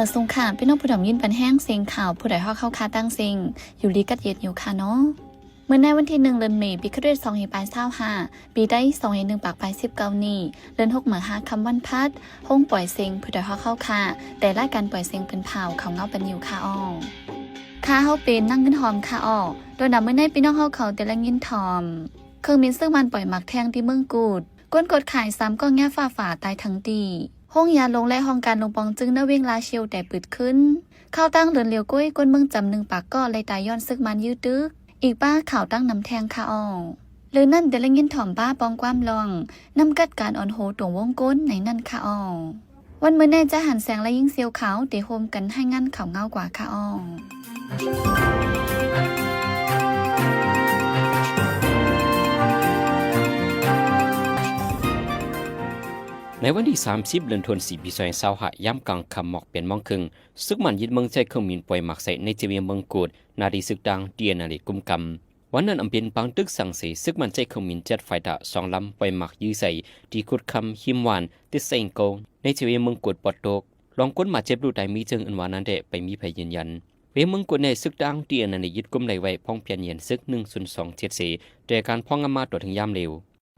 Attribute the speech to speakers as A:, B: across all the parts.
A: มาสงขามพี่น้องผู้ดำยินปันแห้งเสียงข่าวผู้ใดเข้าคาตั้งเสียงอยู่ลีกัดเย็ดอยู่ค่ะเนาะเมื่อในวันที่1 เดือนเมษายนปีคริสต์2525ปีได้2 1 ปากไป19นี้เดือน6 หาคำวันพัดห้องปล่อยเสียงผู้ใดเข้าคาแต่รายการปล่อยเสียงเป็นเผาเขาเงาเป็นอยู่ค่ะอ้อค่าเฮาเป็นนั่งเงินหอมค่ะอ้อโดยนำเมื่อในพี่น้องเขาแต่ละเงินทอมเครื่องมินซึ่งมันปล่อยหมักแทงที่เมืองกูดก้นกดขาย3ก็แง่ฝ่าตายทั้งตีห้องยาลงและห้องการลงปองจึงเนเวงลาเชียวแต่ปืดขึ้นเข้าตั้งเดินเลียวก้วยก้นเมืองจำ1 ปากก็เลยตายย้อนซึกมันยืดตึกอีกป้าข่าวตั้งนำแทงค่ะอ่อหรือนั่นเดลยินถ่อมป้าปองความลองนำกัดการอ่อนโหตวงวงก้นในนั่นค่ะอ่อวันเมื่อแน่จะหันแสงและยิ่งเซียวขาวเดโฮมกันให้งั้นเขาเงากว่าค่ะอ่อ
B: ในวันที่30 เดือนธันวาคมปี2025ย้ำกลางคำหมอกเปลี่ยนมองครึ่งซึกมันยึดเมืองใจเครื่องมินปล่อยหมักใส่ในเจเวียงเมืองกูดนาดีซึกดังเตียนาดีกุมกำวันนั้นอำเป็นปังตึกสั่งเสียซึกมันใจเครื่องมินจัดไฟดะ2 ลำปล่อยหมักยื้อใส่ที่ขุดคำหิมหวานติดเซงโกในเจเวียงเมืองกูดปอดโตกลองก้นมาเจ็บรูไตมีจึงอันวานั้นเดไปมีภัยยืนยันเวียงเมืองกูดในซึกดังเตียนาดียึดกุมในไว้พ้องเพียนเย็นซึก10274แต่การพ้องอามาตัวถึงยามเร็ว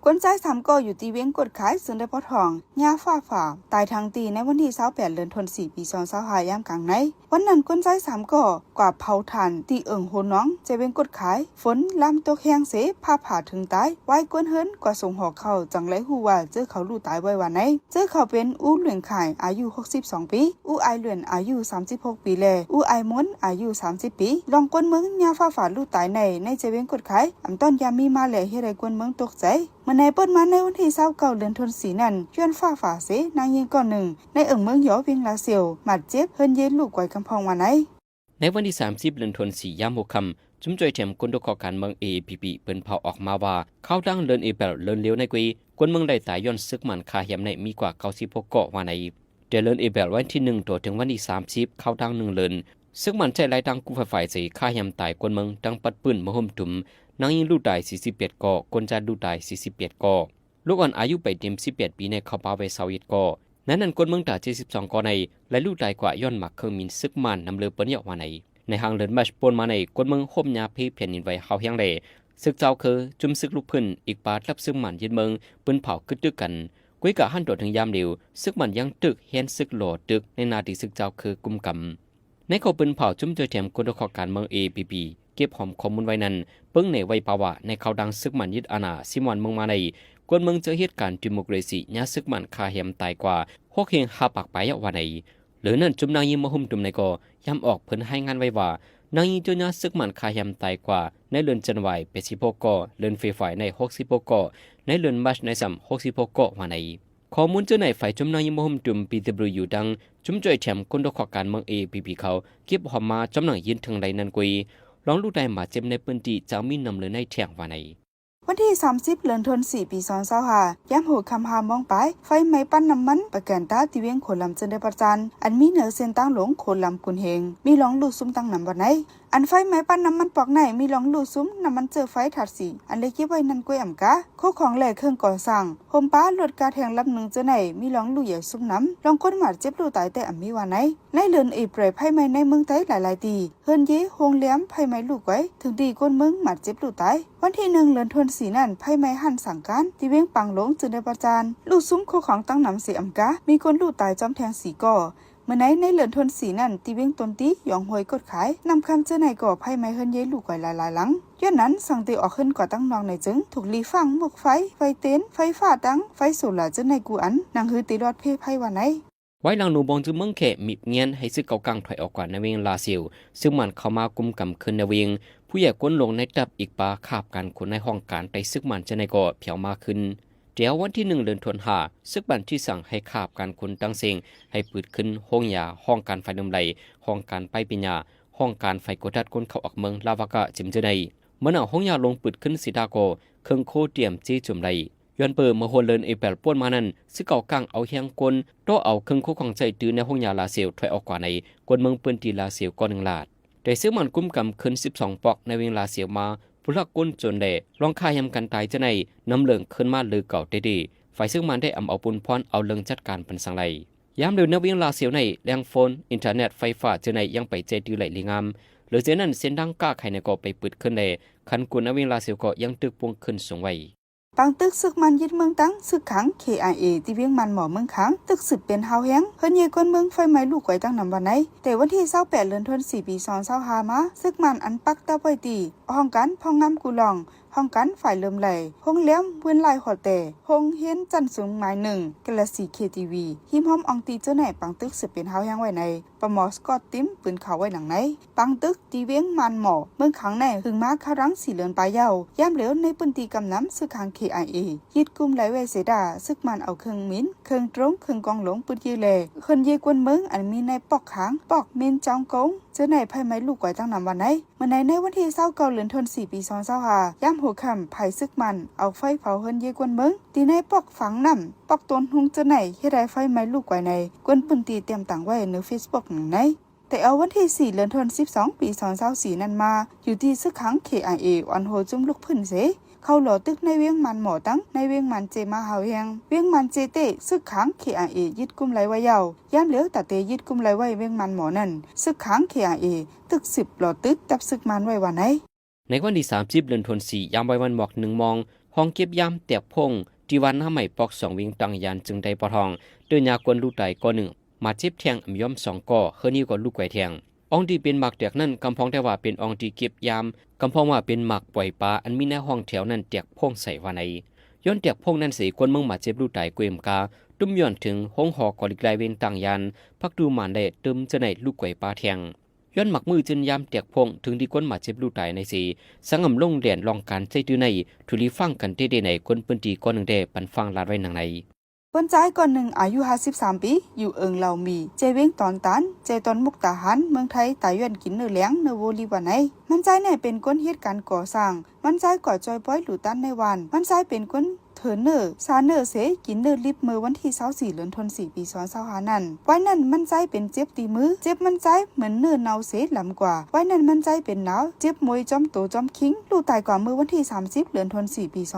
C: กวนใจ3ก็อยู่ที่เวียงกดขายซึ่งได้พอทองหญ้าฝ่าตายทางตีในวันที่28 เดือนธันวาคมปี2025ยามกลางในวันนั้นกวนใจ3ก็กว่าเผาถ่านตีเอิงโหน้องจะเวียงกดขายฝนลำตกแห้งเสผ้าผ่าถึงตายไว้กวนเฮิรนกว่าส่งหอกเข้าจังไรฮู้ว่าเจอเขาลู่ตายไว้วันไหนเจอเขาเป็นอู้เหลืองขายอายุ62 ปีอู้ไอเหลือนอายุ36 ปีแลอู้ไอมนอายุ30 ปีลองกวนเมืองหญ้าฝ่าลู่ตายในจะเวียงกดขายอำต้นยามีมาแลเฮ็ดให้กวนเมืองตกใจเมื่อในเปิ้นมาในวันที่29 เดือนธันวาคมนั้นย้อนฝ่าเสนางยิงก่อนหนึ่งในเอิงเมืองหยอเวียงลาเซียวหมัดเจ็บเฮิรนเย็นลูกไว้กำพองวันไหน
B: ในวันที่30 เดือนธันวาคมยาม6 ค่ำจุ่มจ่อยแถมคนดกการเมือง AAPP เปิ้นเผาออกมาว่าเข้าดังเลินเอเบลเลินเลี้ยวในกุยคนเมืองได้ตายย้อนซึกมันคาเหียมในมีกว่า96เกาะว่าในเดเลินเอเบลวันที่1ตัวถึงวันที่30เข้าดัง1เลินซึกมันใจไล่ดังกูฝ่ายสีคาเหียมตายคนเมืองดังปัดปืนมาห่มถุมนางยิงลูกตาย41เกาะคนจาลูกตาย41เกาะลูกอ่อนอายุไปเต็ม18 ปีในเขาป่าไว้21 เกาะนั้นคนเมืองตา72 เกาะในและลูกตายกว่าย้อนหมักเครื่องมินซึกมันนำเลือเปิ้นเยาะว่าในห้างเลินมาชปนมาในคนเมืองห่มยาเพเพียนนินไว้เฮาเฮียงเลซึกเจ้าคือจุ่มซึกลูกพื้นอีกปาดรับซึกมันยึดเมืองปืนเผาคึดตึกกันกุ้ยกะหันโดดถึงยามเดียวซึกมันยังตึกเฮียนซึกโหลดตึกในนาทีซึกเจ้าคือกุมกำในเขาปืนเผาจุ่มเจอแถมคนดการเมือง APP เก็บหอมข้อมูลไว้นั้นเปิ้งในไว้ปาวะในเขาดังซึกมันยึดอาณาซิมวันเมืองมาในคนเมืองเจอเหตุการณ์ดิโมคราซีญาซึกมันคาเหียมตายกว่า6 เฮง5 ปากไปยะว่าในหรือนั่นจุ่มนางยิงมาหุ่มจุ่มในก็ย้ำออกเพิ่นให้งานไว้ว่านางยิงจนญาซึกมันคาเหียมตายกว่าในเรือนจันไหว80 เกาะเรือนไฟฝ่ายใน60 เกาะในเรือนมัชใน60 เกาะว่าในข้อมูลเจ้าในฝ่ายจุ่มนางยิงมาหุ่มจุ่ม PW ดังจุ่มจ่อยแถมคนดกการเมือง APP เขาเก็บหอมมาจำหนังยินถึงไรนั้นกุยลองลูกได้มาเจ็บในพื้นที่จะมีนำเลยในแถงว่าใน
C: วันที่30 เดือนธันวาคมปี2025ยามหัวคำหามองไปไฟไหม้ปั้นน้ำมันประกันตาที่เวียงโขลำจึงได้ประจันอันมีเหนือเส้นตั้งหลงโขลำกุนเฮงมีหลองลูกซุ้มตั้งนำวันไหนอันไฟไหม้ปั้นน้ำมันปอกไหนมีหลองลูกซุ้มน้ำมันเจอไฟถัดสีอันเล็กยิบไว้นั่นกล้วยอ่ำกะโคของแหล่เครื่องก่อสร้างโฮมป้าลดการแทงลำหนึ่งเจอไหนมีหลองลูกใหญ่ซุ้มน้ำลองก้นหมาดเจ็บลูกตายแต่อ่ำมีวันไหนในเลือนเปรย์ไฟไหม้ในเมืองไต้หลายตีเฮิรนเย่โฮงเลี้ยมไฟไหม้ลูกไว้ถึงดีก้นเมืองหมาดเจ็บลูกตายวันที่1 เดือนธันวาคมนั่นไฟไหม้หันสั่งการที่เวียงปังหลงจึงได้ประจานลูกซุ้มโคของตั้งนำเสียอ่ำกะมีคนลูกตายจอมแทงสีก่อเมื่อในเลือนทนสีนั่นตีเวียงตนตีหยองหวยกดขายนำคำเจ้าไหนก่อไพ่ไม้เฮิรนเย่ลูกไว้หลายหลังย้อนนั้นสั่งตีออกขึ้นก่อตั้งนองในจึงถูกลีฟังหมกไฟเต้นไฟฟ้าตั้งไฟโซล่าเจ้าไหนกูอันนางฮือตีรอดเพ่ไพ่วันไหน
B: ไว้หลังหนูบองจึงเมืองแขมีเงียนให้ซึกเกากังถอยออกกว่าในเวียงลาเซียวซึ่งมันเข้ามากุมกำคืนในเวียงผู้ใหญ่ก้นลงในจับอีกปลาคาบกันคนในห้องการไปซึกมันเจ้าไหนก่อเพียวมาขึ้นเดี๋ยววันที่1 เดือนธันวาคมซึกบันที่สั่งให้คาบการคนตั้งเสียงให้ปืดขึ้นห้องยาห้องการไฟน้ำไหลห้องการไปปิญญาห้องการไฟกดดัดคนเข้าออกเมืองลาวากะจิมเจไนเมื่อหน้าห้องยาลงปืดขึ้นสีดาโกเครื่องโคเตรียมจี้จุ่มไหลย้อนเปิดเมื่อหัวเลินเอเปลป้วนมานั้นซึกเก่ากลางเอาเฮียงกลโตเอาเครื่องโคของใจตื้อในห้องยาลาเซียวถอยออกกว่าในกวนเมืองปืนตีลาเซียวก่อน1 ลาดแต่ซึกมันกุ้มกำขึ้น12 ปอกในเวียงลาเซียวมาผู้ลักก้นจนแดลองคายยำกันตายเจไนน้ำเหลืองขึ้นมาลือเก่าได้ดีฝ่ายซึ่งมันได้เอาปุนพรเอาเรื่องจัดการเป็นสังไล ยามเดินนักวิ่งลาเสียวในแรงโฟนอินเทอร์เน็ตไฟฟ้าเจอในยังไปเจดือไหลลิงามหรือเจนั้นเส้นดังก้าไข่ในก็ไปปิดขึ้นเลยคันกุนนักวิ่งลาเสียวก็ยังตึกปวงขึ้นสูงไว้
C: ปังตึกซึกมันยึดเมืองตั้งซึกขัง KIA ที่เวียงมันหมอเมืองขังตึกสืบเป็นเฮาแฮงเพิ่นเยกวนเมืองไฟไหม้ลูกไว้ตั้งนำวันไหนแต่วันที่28เดือนธันวาคมปี2025มาซึกมันอันปักตะไว้ตีห้องกันพ่องงามกูลองห้องกันฝ่ายเริ่มไหลห้องเลี้ยมเว้นลายหอแต่ห้องเฮียนจันสูงหมายหนึ่งกะละสี KTV หิมหอมอองตีเจ้าไหนปังตึกสืบเป็นเฮาแฮงไว้ในปมอสกอตติมปืนเขาไว้หนังไหนปังตึกตีเวียงมันหมอเมืองขังในหึงมาคารังสีเหลือนปลายเยาย่ำเหลวในปืนตีกำน้ำซึกขัง KIA ยึดกุมไหลไว้เสดาซึกมันเอาเครื่องมิ้นเครื่องตรงเครื่องกองหลงปืนยือแลคนเยกวนเมืองอันมีในปอกขางปอกมินจองกงเจ้าไหนไผไม้ลูกไว้ตั้งนำวันไหนเมื่อในวันที่29เดือนธันวาคมปี2025ย่ำหัวค่ำไผซึกมันเอาไฟเผาเฮินเยกวนเมืองตีในปอกฝังน้ำปอกต้นหุงเจ้าไหนเฮ็ดให้ไฟไม้ลูกไว้ในกวนปืนตีเตรียมตั้งไว้ใน Facebook หนังไหนแต่เอาวันที่4เดือนธันวาคมปี2024นั้นมาอยู่ที่ซึกขัง KIA วันโหจุ่มลูกพื้นเสเข้าหล่อตึกในเวียงมันหมอตั้งในเวียงมันเจมาเฮาแฮงเวียงมันเจเตซึกขัง KIA ยึดกุมไหลไว้ยาวย่ำเหลียวตาเตยึดกุมไหลไว้เวียงมันหมอนั่นซึกขัง KIA ตึก10หล่อตึกจับซึกมันไว้วันไหน
B: ในวันที่30เดือนธันวาคมยามไว้วันหมอก1มองห้องเก็บยามแตกพงที่วันหน้าใหม่ปอก2วิ่งตังยานจึงได้ปอทองเดินยากวนลูกไตก่อหนึ่งมาเจ็บแทงย่อม2ก่อเฮือนี้ก็ลูกไก่แทงอองที่เป็นหมักแตกนั่นกำพองแต่ว่าเป็นอองที่เก็บยามกำพองว่าเป็นหมักปล่อยปลาอันมีในห้องแถวนั้นแตกพงใส่ว่าไหนย้อนแตกพงนั้นสีคนเมืองมาเจ็บลูกไตเกวมกาตุ้มย้อนถึงห้องหอกอลิกลายเวงตังยานพักดูหมานได้เติมจะในลูกไก่ปลาแทงย้อนหมักมือจนยามแตกพงถึงที่คนมาเจ็บลูกไตในสีสังอำลงเด่นลองการใจตื้อในทุลีฟังกันได้ในคนปืนตีก้อนหนึ่งได้ปันฟังลาดไว้หนังใน
C: คนใจก่อนหนึ่งอายุ53ปีอยู่เอิงเหล่ามีเจเว้งตอนตันเจตอนมุกตาหารเมืองไทยตายย้อนกินเนื้อเลี้ยงเนื้อโวลีวันไหนมันใจเนี่ยเป็นก้นเหตุการณ์ก่อสร้างมันใจก่อจอยป้อยหลูตันในวันมันใจเป็นก้นเถินเนอร์ซาเนอร์เสกินเนอร์ลิบมือวันที่24เดือนธันวาคมปี2025นั่นไว้นั่นมันใจเป็นเจ็บตีมือเจ็บมันใจเหมือนเนอร์เนาเสลำกว่าไว้นั่นมันใจเป็นหนาวเจ็บมวยจอมโตจอมคิงลูกตายกว่ามือวันที่30เดือนธันวาคมปี2025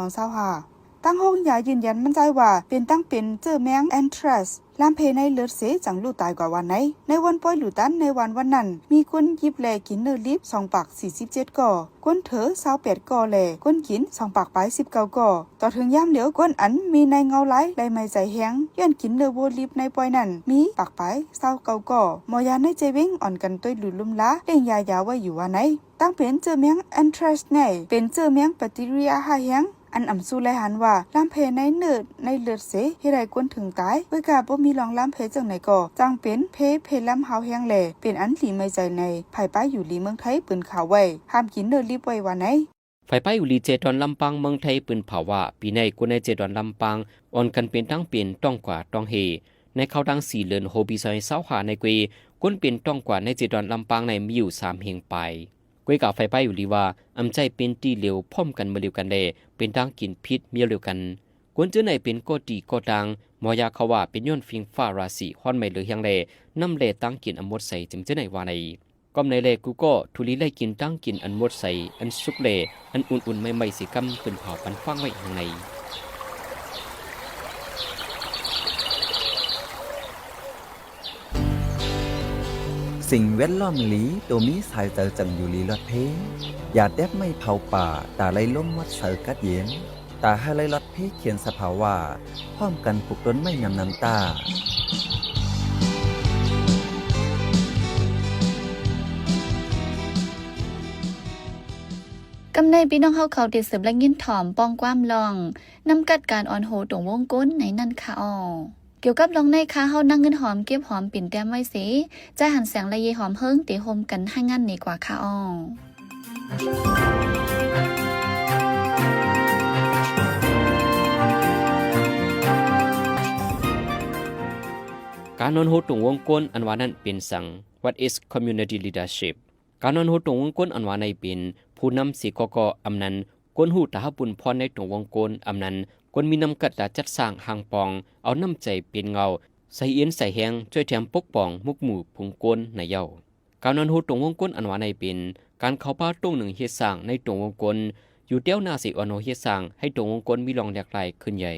C: ตั้งห้องยายืนยันมั่นใจว่าเป็นตั้งเป็นเจอแมงแอนทรัสลามเพในเลือดเสจังลูกตายกว่าวันไหนในวันป้อยหลูตันในวันนั้นมีคนยิบแลกินเนื้อลิบ2ปาก47ก่อก้นเถอ28ก่อแลก้นกิน2ปากปลาย19ก่อต่อถึงย่ำเหลียวก้นอันมีในเงาไหลไล่ไม่ใจแห้งย้อนกินเนื้อโวลิบในป้อยนั้นมีปากปลาย29ก่อหมอยาในเจเว้งอ่อนกันต้วยหลุดลุ่มล้าเล่งยายาไว้อยู่วันไหนตั้งเป็นเจอแมงแอนทรัสในเป็นเจอแมงแบคทีเรียหาแห้งอันอ่ำสู้ไลหันว่าลำเพในเนื้อในเลือดเสให้ได้กวนถึงตายเวกาบ่มีรองลำเพจังไหนก็จังเป็นเพลำเฮาแห้งแหล่เป็นอันหลีไม่ใจในภายป้ายอยู่ลีเมืองไทยปืนข่าวไว้ห้ามกินเนื้อรีบไว้วันไหน
B: ไฟป้ายอยู่ลีเจดอนลำปางเมืองไทยปืนเผาว่าปีในกวนในเจดอนลำปางอ่อนกันเป็นตั้งเป็นต้องกว่าต้องเฮในเข้าดัง4เดือนโฮบีซอย25ในกวีกวนเป็นต้องกว่าในเจดอนลำปางในมีอยู่3เฮงไปกวยกับไฟป้ายอยู่ลีว่าอำใจเป็นตีเหลวพร้อมกันมาเร็วกันเลยเป็นตั้งกินพิษเมียวเร็วกันกวนเจอในเป็นก็ตีก็ดังหมอยาเขาว่าเป็นย้อนฟิงฟ้าราศีฮ้อนไม่เหลือยังเลยน้ำเลตั้งกินอมดใส่จึงเจอในว่าในก็ในเลกูก็ทุลีไล่กินตั้งกินอันหมดใส่อันสุกเลอันอุ่นๆไม่สิกำเป็นเผาปันฟังไว้ข้างใน
D: สิ่งแวดล้อมหลีตัวมีสายเตอจังอยู่ลีลอดเพอย่าแดบไม่เผาป่าตาไล่ล้มวัดเสอกัดเย็นตาให้ไล่ลอดเพเขียนสภาวะพร้อมกันปลุกต้นไม่นำน้ำตาก
A: ำในพี่น้องเขาติดสืบและยินถ่อมปองความลองนำกัดการอ่อนโหตรงวงก้นในนั่นค่ะอ๋อเกี่ยวกับลองในค้าเฮานั่งเงินหอมเก็บหอมปิ่นแต้มไว้สิจะหันแสงละเยหอมเฮิงตีโฮมกันให้งั้นนี่กว่าค่ะอ๋อ
B: การนอนโหตรงวงก้นอันว่านั้นเป็นสัง What is community leadership การนอนโหตรงวงก้นอันว่าในเป็นผู้นำสีกกอำนันกวนหูตาหปุ่นพรในตรงวงก้นอำนันกวนมีนำกัดจัดสร้างหางปองเอาน้ำใจเป็นเงาใส่เอียนใส่แหงช่วยแถมปกป้องมุกหมู่พุงก้นในเย้าการนอนโหตรงวงก้นอันว่าในเป็นการเข้าป้าตรงหนึ่งเฮ็ดสร้างในตรงวงก้นอยู่เตี้ยวหน้าสิอโนเฮ็ดสร้างให้ตรงวงก้นมีรองแหลกลายขึ้นใหญ่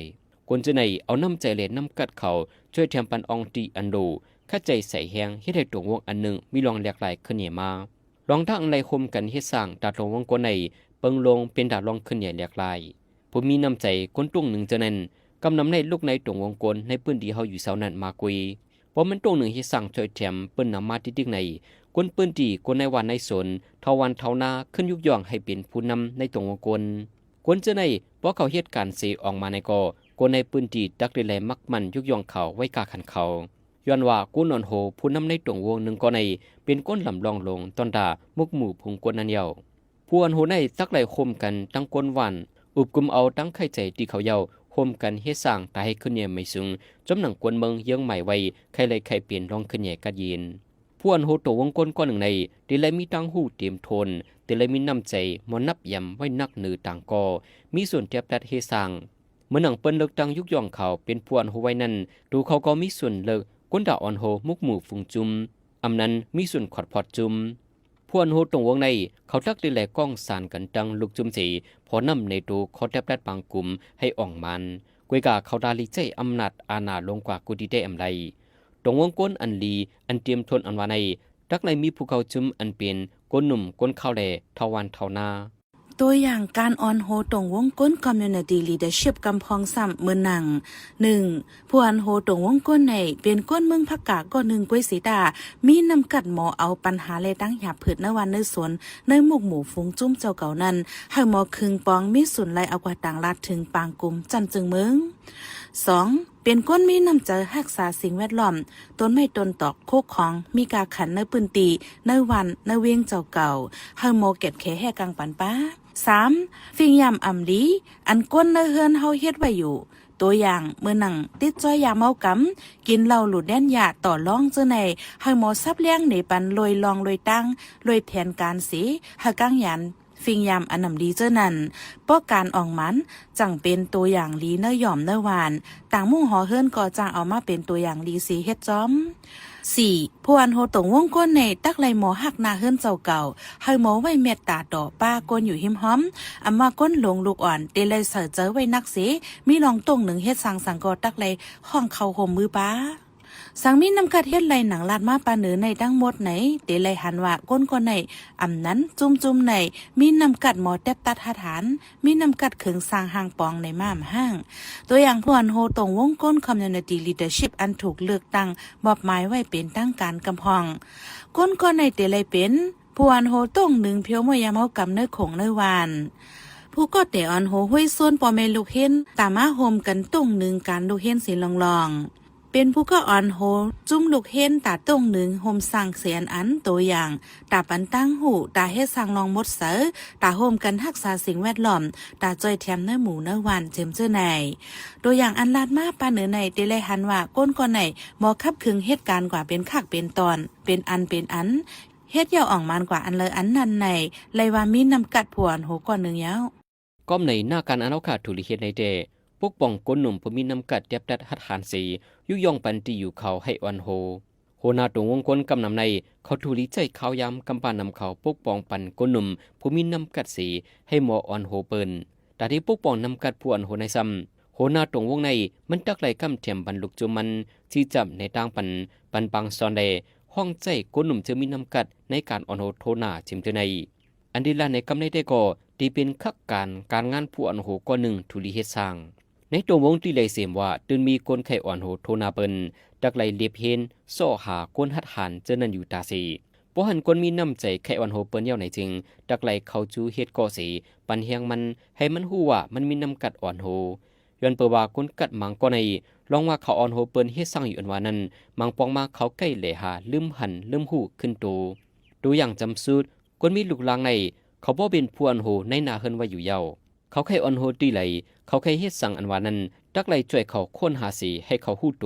B: กวนจะในเอาน้ำใจเลนน้ำกัดเขาช่วยแถมปันอองตีอันดูข้าใจใส่แหงเฮ็ดให้ตรงวงอันหนึ่งมีรองแหลกหลายขึ้นใหญ่มาลองทั้งในคมกันเฮ็ดสร้างดาตรงวงกวนในเปิงลงเป็นดาลองขึ้นใหญ่แหลกหลายผมมีน้ำใจคนตรงหนึ่งจะนั้นกำนำในลูกในตรงวงกลในปืนดีเฮาอยู่เสานั้นมากุยเพราะมันตรงหนึ่งเฮ็ดสร้างช่วยแถมเปิ้นนำมาที่ติ๊กในกวนปืนดีกวนในวันในสนเทาวันเทานาขึ้นยุกย่องให้เป็นผู้นำในตรงวงกลกวนจะในเพราะเขาเหตุการณ์เสออกมาในก่อกวนในปืนดีดักได้แลมักมันยุกย่องเขาไว้กาขันเขาย้อนว่ากูนอนโหผู้นำในตรงวงหนึ่งก็ในเป็นก้นลำลองลงตอนดามุกหมู่พุงกวนนั้นเยาผู้อันโหในตักไหลคมกันตั้งกวนวันอุบกุมเอาตั้งไข่ใจที่เขาเยาคมกันเฮ็ดสร้างตาให้ขึ้นเนี่ยไม่สูงจำหนังกวนเมืองเยื้องใหม่ไว้ใครเลยใครเปลี่ยนรองขึ้นใหญ่กัดยินผู้อันโหตัววงกลก้อนหนึ่งในดีเลยมีตั้งหูเตรียมทนดีเลยมีน้ำใจมอนับยำไว้นักหนือต่างกอมีส่วนเทียบดัดเฮ็ดสร้างเมื่อหนังเปิ้นเลิกตั้งยุกย่องเขาเป็นผู้อันโหไว้นั่นดูเขาก็มีส่วนเลิกก้นดาอ่อนโหมุกหมู่ฟุงจุมอำนั้นมีส่วนขอดพอดจุมพวนโหตรงวงในเขาทักได้แลกล้องสารกันดังลูกจุมสีพอนำในตูเขาแทบแดดบางกลุ่มให้อ่องมันกวยกาเขาดาลิใจอำนาจอาณาลงกว่ากูดีได้อำไรตรงวงก้นอันลีอันเตรียมทนอันวาในทักไรมีภูเขาจุมอันเป็นก้นหนุ่มก้นข้าวแหล่เทาวันเทานา
E: ตัวอย่างการออนโฮตรงวงก้น Community Leadership กำพองซ้ำเมืองหนัง 1. ผู้อันโฮตรงวงก้นในเป็นก้นเมืองพักกะก้อนหนึ่งกวยสีดามีนำกัดหมอเอาปัญหาเลยตั้งหยาผืดในวันในสวนในหมกหมู่ฝูงจุ้มเจ้าเก่านั้นให้หมอคึงปองมีส่วนไล่เอากว่าต่างลาดถึงปางกุมจันจึงเมือง 2. เป็นก้นมีน้ำใจรักษาสิ่งแวดล้อมต้นไม้ต้นตอกโคกของมีกาขันในปืนตีในวันในเวียงเจ้าเก่าให้หมอเก็ดแค่แห่กลางปันป้า 3. ฟิงยามอำลีอันก้นในเฮือนเฮาเฮ็ดไว้อยู่ตัวอย่างเมื่อหนังติดจ้อยยาเมากำกินเหล้าหลุดแดนยาต่อร้องเจ้าในให้หมอซับเลี้ยงในปันลอยลองลอยตั้งลอยแทนการสีให้กังยันฟิงยามอันนำดีเจ้านั้นป้อการออกมันจังเป็นตัวอย่างลีเนยอมเนหวานต่างมุ่งหอเฮิรนก็จังเอามาเป็นตัวอย่างลีสีเฮ็ดจ้อม 4. ผู้อันโหตรงวงก้นในตักไหลหมอหักนาเฮิรนเจ้าเก่าให้หมอไว้เมตตาต่อป้าก้นอยู่หิมห้อมอำมาก้นหลงลูกอ่อนเตเลยเสือเจอไว้นักเสมีลองตรงหนึ่งเฮ็ดสังกอตักไหลห้องเข้าห่มมือป้าสังมีนำกัดเฮ็ดไหลหนังลาดมาปาเหนือในตั้งหมดไหนเตเลยหันว่าก้นก้นในอำนั้นจุ่มในมีนำกัดหมอแตบตัดหาฐานมีนำกัดเขิงสร้างห้างปองในม่ามห้างตัวอย่างผู้อันโหตรงวงก้น Community Leadership อันถูกเลือกตั้งมอบหมายไว้เป็นตั้งการกำพองก้นก้นในเตเลยเป็นผู้อันโหตรงหนึ่งเพียวมวยามเฮากำเนื้อคงเนื้อวานผู้ก็แต่อันโหห้วยส่วนปอเมลูกเห็นตามาโฮมกันตรงหนึ่งการลูกเห็นสีลองเป็นผู้ก็อ่อนโหจุ้มลูกเห็นตาตรงหนึ่งโฮมสั่งเสียนอันตัวอย่างตาปันตั้งหูตาเฮ็ดสั่งลองมดเสอตาโฮมกันรักษาสิ่งแวดล้อมตาจ้อยแถมเนื้อหมูเนื้อวันเจิมเจ้าไหนตัวอย่างอันลาดมาปาเหนือในเตเลยหันว่าก้นก่อนไหนหมอคับคึงเหตุการณ์กว่าเป็นคักเป็นตอนเป็นอันเฮ็ดยาวอ่องมันกว่าอันเลยอันนั้นในเลยว่ามีนำกัดผวนโหก่อนหนึ่งยาว
B: ก้อมในหน้าการอนาคาทุลิเฮ็ดในเดปกป้องก้นหนุ่มผู้มีน้ำกัดแยบดัดหัดหานสียุยองปันตีอยู่เขาให้อ่อนโหนาตรงวงกลกำนำในเขาทุลิใจเขายำกำปานนำเขาปกป้องปันก้นหนุ่มผู้มีน้ำกัดสีให้หมออ่อนโหเปิ้นแต่ที่ปกป้องน้ำกัดผู้อ่อนโหในซ้ำโหนาตรงวงในมันตักไหลกำเทียมบรรลุจุมันที่จับในต่างปันปังซอนเดห้องใจก้นหนุ่มจะมีน้ำกัดในการอ่อนโหโทนาจิมเจในอันดีลาในกำในได้ก่อที่เป็นขักการงานผู้อ่อนโหก้อนหนึ่งทุลิเฮ็ดสร้างในตัววงที่เลยเสียมว่าตื่นมีคนไข้อ่อนโหโทนาเปิ้นดักไหลเลียบเห็นโซ่หาคนหัดหันเจนันอยู่ตาสีบ่หันคนมีน้ำใจไข้อ่อนโหเปิ้นเยาวไหนจริงดักไหลเข้าจูเฮ็ดก่อสีปันเฮียงมันให้มันฮู้ว่ามันมีน้ำกัดอ่อนโหย้อนเปิดว่าคนกัดมังก็ในลองว่าเขาอ่อนโหเปิ้นเฮ็ดสร้างอยู่อันว่านั้นมังปองมาเขาใกล้เลยหาลืมหันลืมฮู้ขึ้นตัวอย่างจำสูตรคนมีลูกหลางในเขาบ่เป็นผู้อ่อนโหในนาเฮิรนไว้อยู่เยาเขาไข้อ่อนโหตีไหลเขาไข้เฮ็ดสั่งอันว่านั้นดักไหลช่วยเขาค้นหาสีให้เขาฮู้โต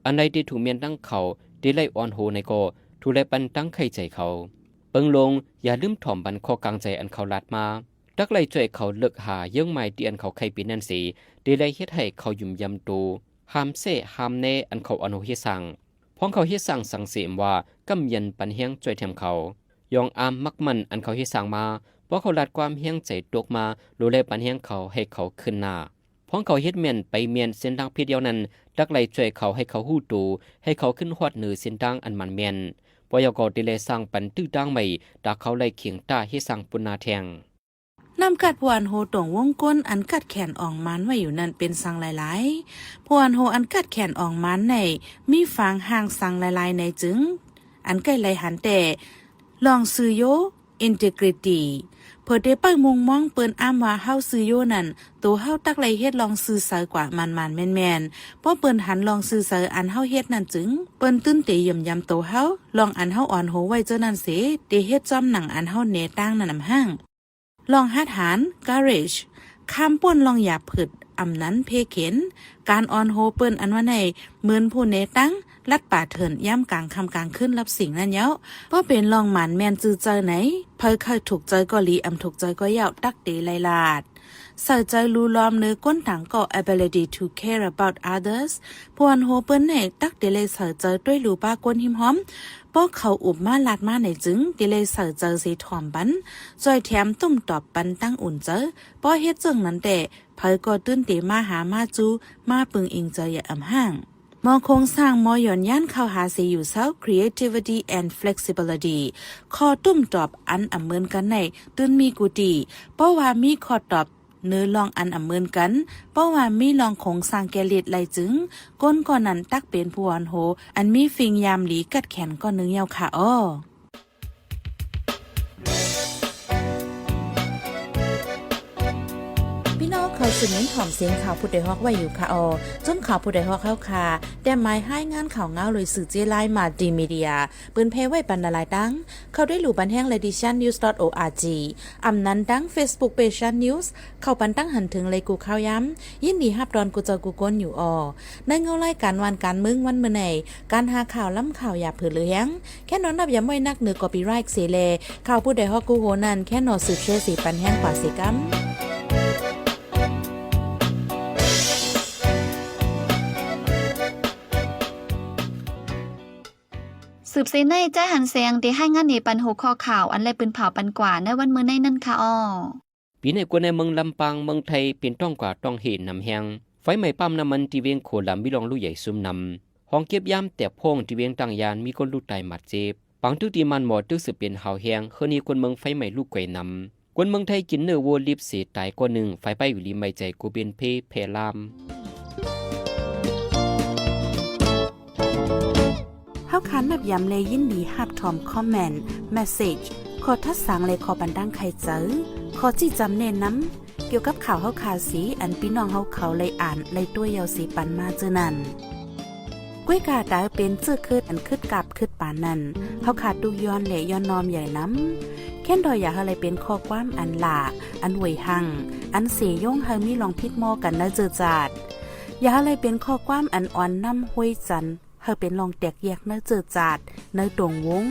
B: อันใดที่ถูกเมียนตั้งเขาได้ไหลอ่อนโหในก็ถูกไหลปันตั้งไข่ใจเขาเปิงลงอย่าลืมถ่อมบันคอกลางใจอันเขาลาดมาดักไหลช่วยเขาเลิกหาเยื่องไม้ที่อันเขาไข่ปีนั่นสีได้ไหลเฮ็ดให้เขายุ่มยำโตห้ามเสห้ามแน่อันเขาอ่อนโหเฮ็ดสั่งพ้องเขาเฮ็ดสั่งสังเสมว่ากำยันปันเฮียงช่วยแถมเขายองอามมักมันอันเขาเฮ็ดสั่งมาเพราะเขาลัดความเฮียงใจตกมารู้เลยปันเฮียงเขาให้เขาขึ้นหน้าพ พ้องเขาเฮ็ดแม่นไปเมียนเส้นทางเพียเดียวนั้นดักไล่ช่วยเขาให้เขาฮู้ตูให้เขาขึ้นฮอดเหนือเส้นทางอันมันแม่นปยกได้เลยสร้างปันตื้อดังใหม่ดักเขาไล่เขียงต้าให้สร้างปุนาแทง
E: นำกัดพวนโฮตรงวงก้นอันกัดแขนอ่องมันไว้อยู่นั่นเป็นสังหลายๆพวนโฮอันกัดแขนอ่องมันในมีฟางห่างสังหลายๆในจึงอันใกล้ไหลหันแต่ลองซื้อโยอินเทกริตี้เพิ่นได้ไปมุงมองเปิ้นอ้ำว่าเฮาซื้อโยนั่นตัวเฮาตักไหลเฮ็ดลองซื้อเสอกว่ามันๆแม่นๆเพราะเปิ้นหันลองซื้อเสออันเฮาเฮ็ดนั่นจึงเปิ้นตื้นเตย่ำยำตัวเฮาลองอันเฮาอ่อนโหไว้เจ้านั่นเสเตเฮ็ดจ้อมหนังอันเฮาเนตั้งนั่นนำห้างลองหัดหาร garage ข้ามป่นลองหยาบผึดอำนั้นเพเข็นการออนโฮเปิ้นอันว่าในเหมือนผู้เนตั้งลัดป่าเถินย่ำกลางคำกลางขึ้นรับสิ่งนั้นเย้าเพราะเป็นลองหมันแมนจือเจอไหนเพยเคยถูกใจก็ลีถูกใจก็เย้าตักเดไลลาดใส่ใจรู้ล้อมเนื้อก้นถังก็ ability to care about others พวนโฮเปิ้นในตักเดเลยใส่ใจด้วยรู้ป้าก้นหิมหอมป้อเขาอุบมาลาดมาในจึงเดเลยใส่ใจสีถอมบันจอยแถมตุ่มตอบปันตั้งอุ่นเจอป้อเฮ็ดจึงนั้นแต่เพยก็ตื้นเตมาหามาจูมาปึงอิงเจออย่าห่างมอโครงสร้างมอหย่อนย่านเข้าหาสีอยู่เซา creativity and flexibility ข้อตุ้มตอบอันเหมือนกันในตื้นมีกูดีเพราะว่ามีข้อตอบเนื้อลองอันเหมือนกันเพราะว่ามีลองโครงสร้างแกลิดไหลจึงก้นก่อนนั้นตักเป็นผู้อ่อนโหอันมีฟิงยามหลีกัดแขนก็นึงยาวค่ะอ้อเขาสืบเน้นหอมเสียงข่าวผู้ใดฮอกไว้อยู่ค่ะจนข่าวผู้ใดฮอกเข้าค่ะแต่หมายให้งานข่าวเงาเลยสื่อเจไลมาดีมีเดียปืนเพไว้ปันละลายดังเขาได้หลู่บันแห้ง leditionnews.org อำนั้นดัง Facebook page news เข้าปันตั้งหันถึงเลยกูข่าวย้ำยินดีฮับดอนกูเจอกูก้นอยู่ในเงาไล่การวันการมึงวันเมื่อไหนการหาข่าวล้ำข่าวอย่าเผือเลี้ยงแค่นอนนับย้ำไว้นักเหนือกอปีไรค์เสเลข่าวผู้ใดฮอกกูโหนั่นแค่นอสืบเชื่อสีปันแห้งกว่าสีกัม
A: สืบเสในแจ้หันเสียงที่ให้งานในปันหัวข้อข่าวอันไรปืนเผาปันกว่าในวันมื้อในนั่นค่ะ
B: ปีในกว่าในเมืองลำปางเมืองไทยเป็นต้องกว่าต้องเห็นนำแหงไฟไหม้ปั๊มน้ำมันที่เวียงโขลำมีรองลู่ใหญ่ซุ่มนำห้องเก็บยามแต่พงที่เวียงต่างยานมีคนลูกตายหมัดเจ็บปังทุกตีมันหมอตึกสืบเป็นหาวแหงเคยนี้คนเมืองไฟไหม้ลูกไก่นำคนเมืองไทยกินเนื้อวัวลิบเสียตายกว่าหนึ่งไฟไปอยู่ริมไม่ใจกูเป็นเพลาม
E: เฮาคันแบบย้ำเลยยินดีฮับทอมคอมเมนต์เมสเซจขอทัดสั่งเลยขอบันดังใครเจอขอจี้จำเน้นน้ำเกี่ยวกับข่าวเฮาคาสีอันพี่น้องเฮาเขาเลยอ่านเลยตัวยาวสีปันมาเจอนั่นก้วยกาดาวเป็นเจื้อคืดอันคืดกับคืดปานนั่นเฮาขาดดูย้อนและย้อนนอมใหญ่น้ำแค่นดอยอยากอะไรเป็นข้อความอันหลาอันหวยหังอันเสียย่งเฮามีลองพิดมอกันนะเจอจาดอยากอะไรเป็นข้อความอันอ่อนน้ำห้วยจันเฮาเป็นลองแตกแยกเนื้อเจือจาดเนื้อตรงวง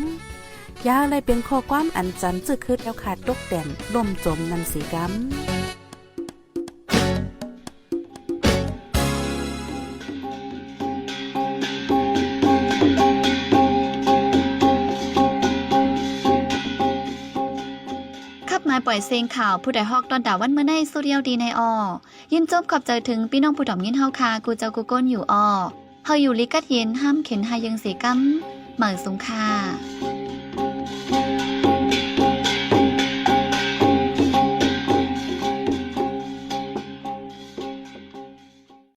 E: ยาอะไรเป็นข้อความอันจันจื้อคืดแล้วขาดตกแต่นล่มจมนันสีก
A: มาปล่อยเสียงข่าวผู้ใดฮอกตอนดาวันเมื่อในโซเดียลดีในยินจบขอบใจถึงพี่น้องผู้ถ่อมยินเฮาคากูเจ้ากูก้นอยู่เฮาอยู่ลิกัดเย็นห้ามเข็นหายังเสียกัมเหมือนสงค่า